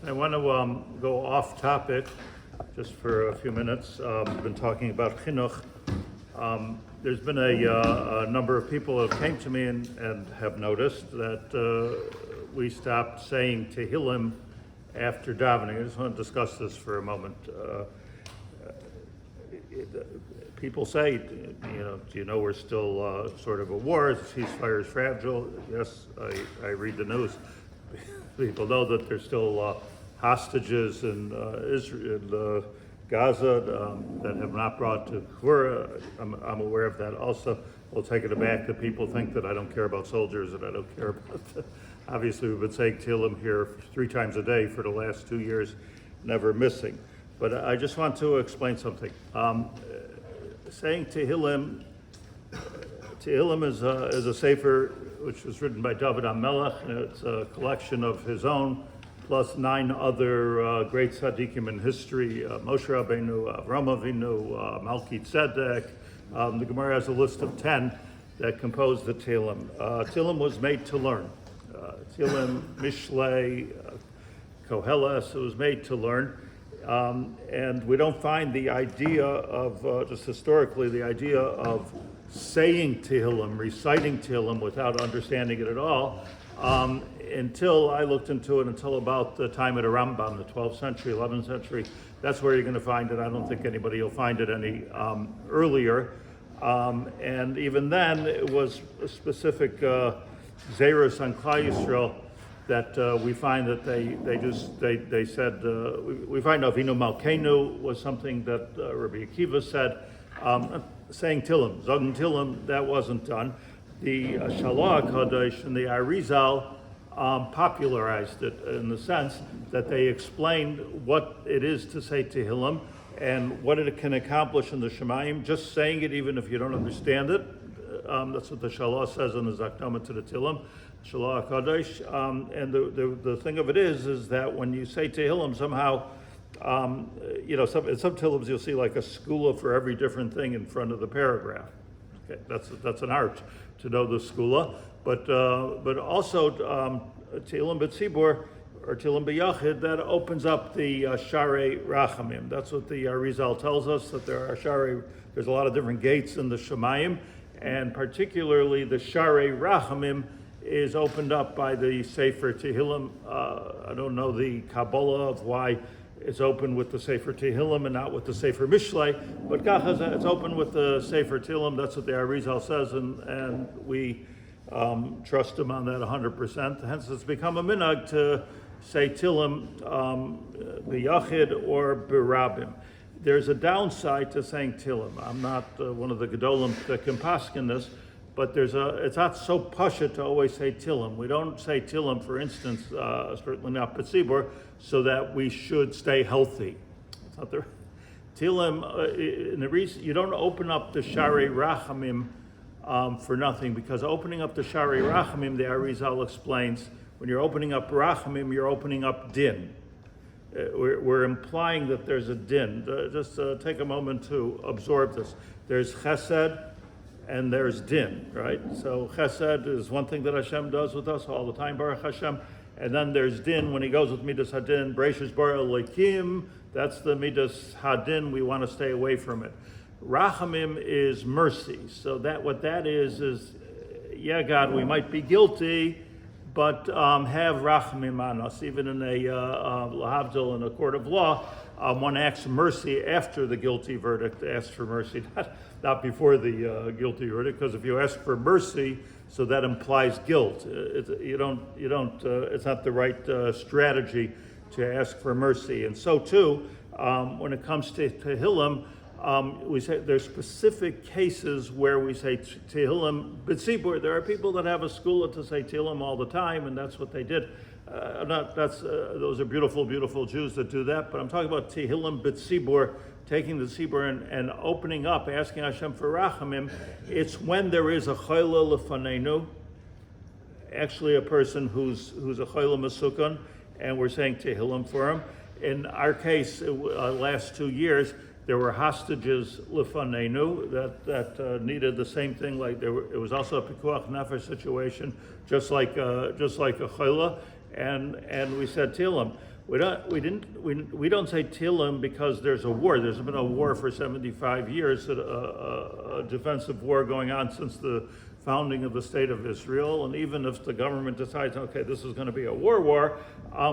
I want to go off topic just for a few minutes. We've been talking about chinuch. There's been a number of people that came to me and have noticed that we stopped saying Tehillim after davening. I just want to discuss this for a moment. People say, do you know we're still sort of at war? Ceasefire is fragile. Yes, I read the news. People know that there's still hostages in Israel, Gaza that have not brought to Kura. I'm aware of that also. We'll take it aback that people think that I don't care about soldiers and I don't care about obviously we've been saying Tehillim here 3 times a day for the last 2 years, never missing. But I just want to explain something. Saying Tehillim is a sefer which was written by David HaMelech, and it's a collection of his own, plus 9 other great tzaddikim in history, Moshe Rabbeinu, Avraham Avinu, Malki Tzedek. The Gemara has a list of 10 that compose the Tehillim. Tehillim was made to learn. Tehillim, Mishlei, Koheles, it was made to learn. And we don't find the idea of, just historically, the idea of saying Tehillim, reciting Tehillim without understanding it at all, until I looked into it, until about the time of the Rambam, the 12th century, 11th century. That's where you're going to find it. I don't think anybody will find it any earlier. And even then, it was a specific Zerus on Klal Yisrael that we find that they said, we find Avinu Malkeinu was something that Rabbi Akiva said, saying Tehillim, Zogen Tehillim, that wasn't done. The Shalach Hadesh and the Arizal popularized it in the sense that they explained what it is to say Tehillim and what it can accomplish in the Shemayim, just saying it even if you don't understand it. That's what the Shalach says in the Zakdama to the Tehillim, Shalach Hadesh. And the thing of it is that when you say Tehillim, somehow, some Tehillims you'll see like a skula for every different thing in front of the paragraph. Okay, that's an art to know the skula, but also Tehillim B'tzibur or Tehillim B'yachid, that opens up the Sharei Rachamim. That's what the Arizal tells us, that there's a lot of different gates in the Shemayim, and particularly the Sharei Rachamim is opened up by the Sefer Tehillim. I don't know the Kabbalah of why it's open with the Sefer Tehillim and not with the Sefer Mishlei, but it's open with the Sefer Tehillim. That's what the Arizal says, and we trust him on that 100%. Hence, it's become a minhag to say Tehillim b'yachid or b'rabim. There's a downside to saying Tehillim. I'm not one of the Gedolim that can paskin this, but it's not so pasha to always say Tehillim. We don't say Tehillim, for instance, certainly not B'tzibur, so that we should stay healthy. It's not the Tehillim. In the reason you don't open up the Sharei Rachamim for nothing, because opening up the Sharei Rachamim, the Arizal explains, when you're opening up Rachamim, you're opening up din. We're implying that there's a din. Just take a moment to absorb this. There's chesed and there's din, right? So chesed is one thing that Hashem does with us all the time, Baruch Hashem. And then there's din when he goes with Midas Hadin, Breishis Bara Elokim, that's the Midas Hadin, we want to stay away from it. Rachamim is mercy. So what that is, yeah, God, we might be guilty, but have rachamim on us. Even in a lahavdil in a court of law, one asks mercy after the guilty verdict. Asks for mercy, not before the guilty verdict. Because if you ask for mercy, so that implies guilt. It's not the right strategy to ask for mercy. And so too, when it comes to Tehillim, we say there's specific cases where we say Tehillim B'tzibur. There are people that have a skula to say Tehillim all the time, and that's what they did. Those are beautiful, beautiful Jews that do that. But I'm talking about Tehillim B'tzibur, taking the tzibur and opening up, asking Hashem for rachamim. It's when there is a chayla lefanenu, actually a person who's a chayla mesukon, and we're saying Tehillim for him. In our case, last 2 years, there were hostages lefanenu that needed the same thing. Like it was also a pikuach nefesh situation, just like a chayla, and we said Tehillim. We don't say Tehillim because there's a war. There's been a war for 75 years, a defensive war going on since the founding of the State of Israel. And even if the government decides, okay, this is going to be a war,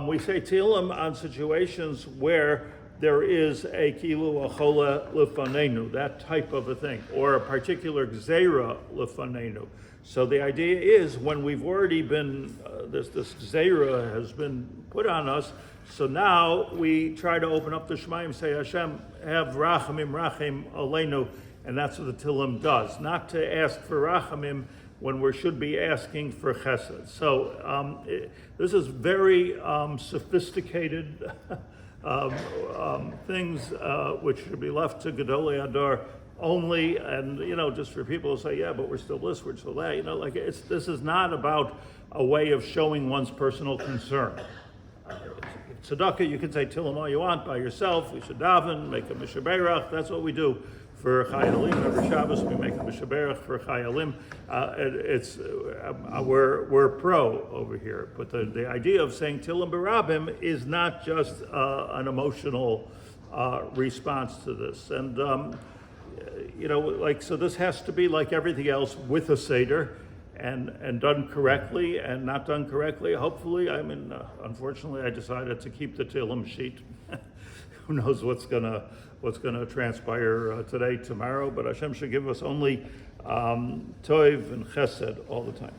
we say Tehillim on situations where there is a kilu achola lefanenu, that type of a thing, or a particular gzeira lefanenu. So the idea is when we've already been, this gzeira has been put on us, so now we try to open up the Shemaim, say Hashem, have rachamim rachim aleinu, and that's what the Tehillim does, not to ask for rachamim when we should be asking for chesed. So this is very sophisticated things which should be left to Gedolei Hador only, and just for people to say, yeah, but we're still this, we're still that, this is not about a way of showing one's personal concern. Tzedakah, you can say Tehillim all you want by yourself. We should daven, make a mishaberach. That's what we do for Chayalim. Every Shabbos we make a mishaberach for Chayalim. We're pro over here, but the idea of saying Tehillim Barabim is not just an emotional response to this. And so this has to be like everything else with a seder. And done correctly and not done correctly, hopefully. Unfortunately, I decided to keep the Tehillim sheet. Who knows what's gonna transpire today, tomorrow, but Hashem should give us only Tov and Chesed all the time.